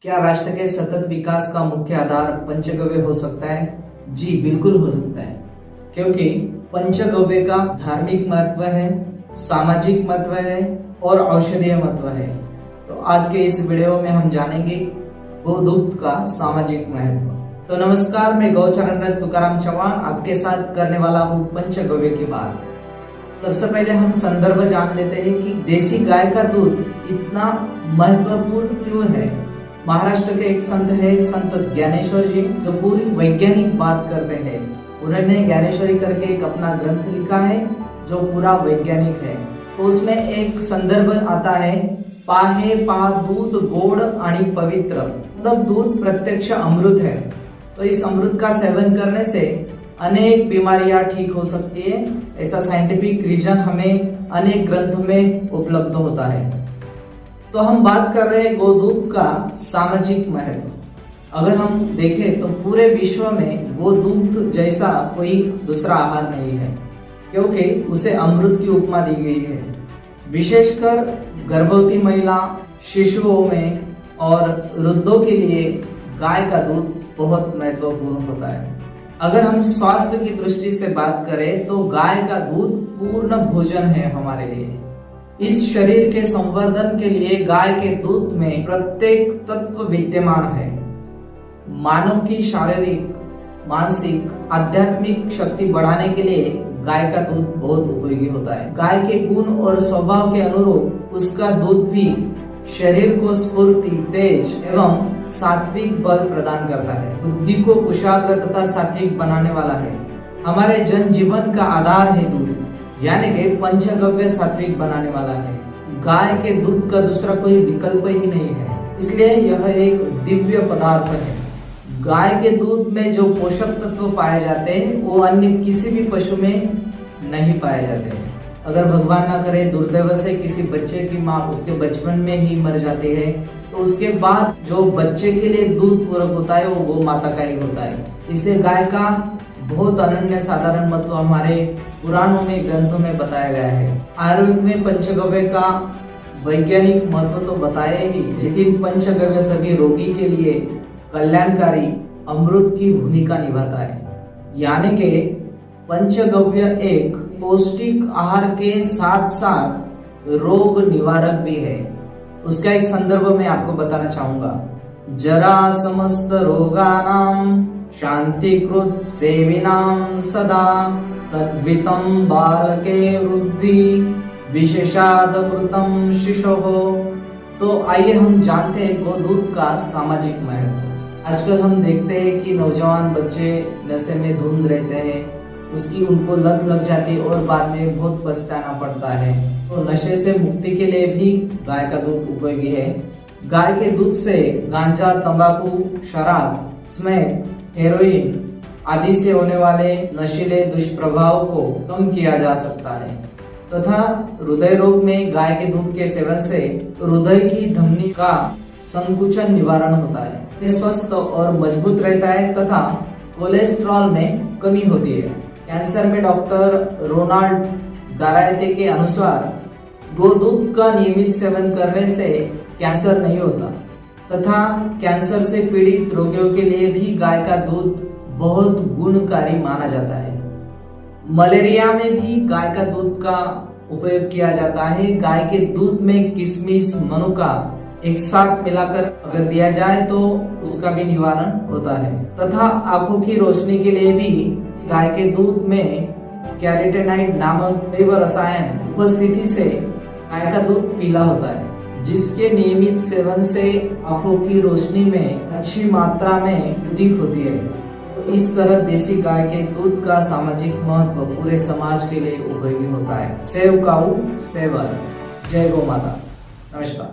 क्या राष्ट्र के सतत विकास का मुख्य आधार पंचगव्य हो सकता है? जी बिल्कुल हो सकता है, क्योंकि पंचगव्य का धार्मिक महत्व है, सामाजिक महत्व है और औषधीय महत्व है। तो आज के इस वीडियो में हम जानेंगे गोदूध का सामाजिक महत्व। तो नमस्कार, मैं गौचरण रस तुकाराम चौहान आपके साथ करने वाला हूँ पंचगव्य की बात। सबसे पहले हम संदर्भ जान लेते हैं कि देसी गाय का दूध इतना महत्वपूर्ण क्यों है। महाराष्ट्र के एक संत है, संत ज्ञानेश्वर जी, जो पूरी वैज्ञानिक बात करते हैं। उन्होंने ज्ञानेश्वरी करके एक अपना ग्रंथ लिखा है जो पूरा वैज्ञानिक है। तो उसमें एक संदर्भ आता है, पाहे पा दूध गोड आणि पवित्र, मतलब दूध प्रत्यक्ष अमृत है। तो इस अमृत का सेवन करने से अनेक बीमारियां ठीक हो सकती है, ऐसा साइंटिफिक रीजन हमें अनेक ग्रंथों में उपलब्ध होता है। तो हम बात कर रहे हैं गोदूध का सामाजिक महत्व। अगर हम देखें तो पूरे विश्व में गोदूध जैसा कोई दूसरा आहार नहीं है, क्योंकि उसे अमृत की उपमा दी गई है। विशेषकर गर्भवती महिला, शिशुओं में और वृद्धों के लिए गाय का दूध बहुत महत्वपूर्ण होता है। अगर हम स्वास्थ्य की दृष्टि से बात करें तो गाय का दूध पूर्ण भोजन है हमारे लिए। इस शरीर के संवर्धन के लिए गाय के दूध में प्रत्येक तत्व विद्यमान है। मानव की शारीरिक, मानसिक, आध्यात्मिक शक्ति बढ़ाने के लिए गाय का दूध बहुत उपयोगी होता है। गाय के गुण और स्वभाव के अनुरूप उसका दूध भी शरीर को स्फूर्ति, तेज एवं सात्विक बल प्रदान करता है। बुद्धि को कुशाग्र तथा सात्विक बनाने वाला है। हमारे जन जीवन का आधार है दूध, यानी कि पंचगव्य सात्विक बनाने वाला है। गाय के दूध का दूसरा कोई विकल्प ही नहीं है, इसलिए यह एक दिव्य पदार्थ है। गाय के दूध में जो पोषक तत्व पाए जाते हैं वो अन्य किसी भी पशु में नहीं पाए जाते हैं। अगर भगवान ना करे दुर्दैव से किसी बच्चे की माँ उसके बचपन में ही मर जाती है, तो उसके बाद जो बच्चे के लिए दूध पूरक होता है वो गौ माता का ही होता है। इसलिए गाय का बहुत अनन्य साधारण महत्व हमारे पुराणों में, ग्रंथों में बताया गया है। आयुर्वेद में पंचगव्य का वैज्ञानिक महत्व तो बताया ही, लेकिन पंचगव्य सभी रोगी के लिए कल्याणकारी अमृत की भूमिका निभाता है। यानी कि पंचगव्य एक पौष्टिक आहार के साथ साथ रोग निवारक भी है। उसका एक संदर्भ मैं आपको बताना चाहूंगा। जरा समस्त रोगानां शांतिकृत सेविनां सदा तद्वितं बालके वृद्धि विशेषादमृतं शिशोः। तो आइए हम जानते हैं गोदूध का सामाजिक महत्व। आजकल हम देखते हैं कि नौजवान बच्चे नशे में धुंध रहते हैं, उसकी उनको लत लग जाती है और बाद में बहुत पछताना पड़ता है। तो नशे से मुक्ति के लिए भी गाय का दूध उपयोगी है। गाय के दूध से गांजा, तंबाकू, शराब, स्मोक, हेरोइन आदि से होने वाले नशीले दुष्प्रभाव को कम किया जा सकता है तथा हृदय रोग में गाय के दूध के सेवन से हृदय की धमनी का संकुचन निवारण होता है। ये स्वस्थ और मजबूत रहता है तथा कोलेस्ट्रॉल में कमी होती है। कैंसर में डॉक्टर रोनाल्ड गारायते के अनुसार गोदूध का नियमित सेवन करने से कैंसर नहीं होता तथा कैंसर से पीड़ित रोगियों के लिए भी गाय का दूध बहुत गुणकारी माना जाता है। मलेरिया में भी गाय का दूध का उपयोग किया जाता है। गाय के दूध में किशमिश, मनुका एक साथ मिलाकर अगर दिया जाए तो उसका भी निवारण होता है तथा आंखों की रोशनी के लिए भी गाय के दूध में कैरोटीनॉइड नामक जैव रसायन उपस्थिति से गाय का दूध पीला होता है, जिसके नियमित सेवन से आंखों की रोशनी में अच्छी मात्रा में वृद्धि होती है। तो इस तरह देसी गाय के दूध का सामाजिक महत्व पूरे समाज के लिए उपयोगी होता है। सेव काऊ सेवन। जय गौ माता। नमस्कार।